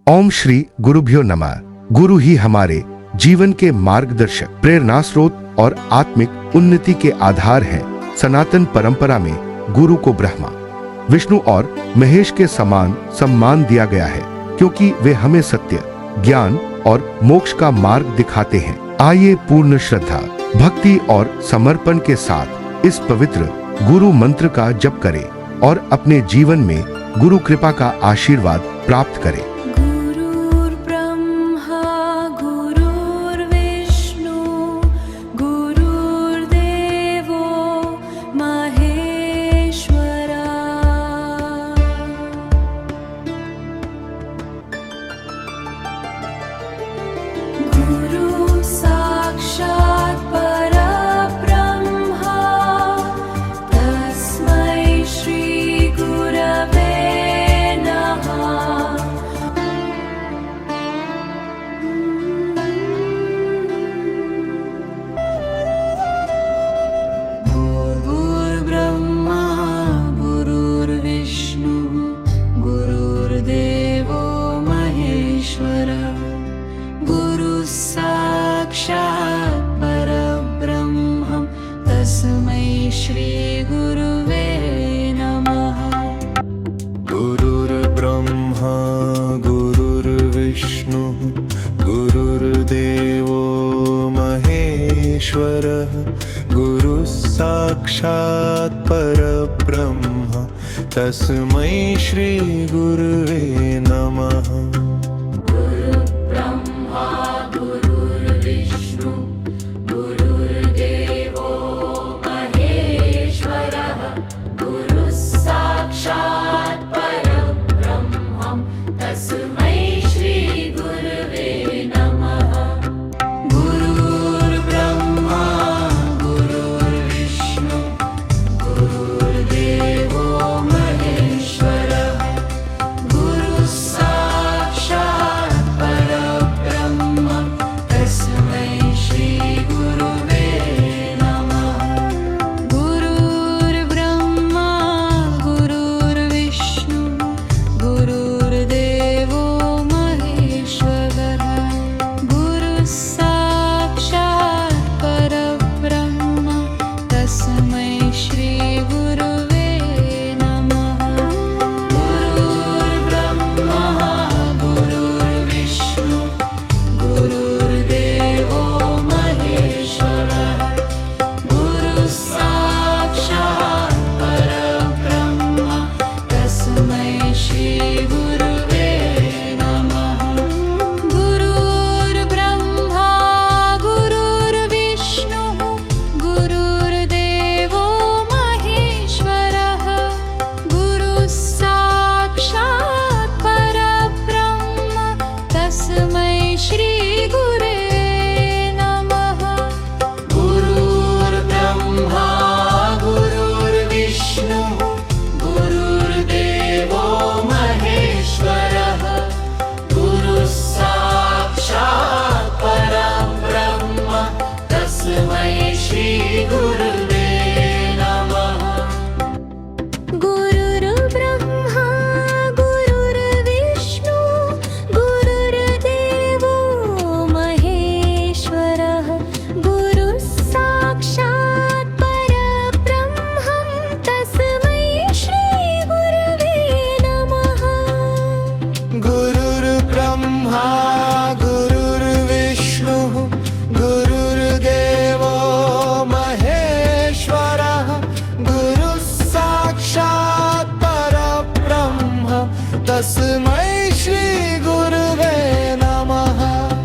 ओम श्री गुरुभ्यो नमः। गुरु ही हमारे जीवन के मार्गदर्शक, प्रेरणा स्रोत और आत्मिक उन्नति के आधार हैं। सनातन परंपरा में गुरु को ब्रह्मा, विष्णु और महेश के समान सम्मान दिया गया है, क्योंकि वे हमें सत्य, ज्ञान और मोक्ष का मार्ग दिखाते हैं। आइए पूर्ण श्रद्धा, भक्ति और समर्पण के साथ इस पवित्र गुरु मंत्र का जप करें और अपने जीवन में गुरु कृपा का आशीर्वाद प्राप्त करें। गुरु साक्षात् परब्रह्मा तस्मै श्री गुरवे नमः। गुरुर्ब्रह्मा गुरुर्विष्णु गुरुर्देवो महेश्वरः। साक्षात् परब्रह्म तस्मै श्री गुरुवे नमः। गुरुर्ब्रह्मा गुरुर्विष्णु गुरुर्देवो महेश्वरः। गुरुः साक्षात् परब्रह्म तस्मै श्री गुरुवे नमः। तस्मै श्री गुरुवे नमः।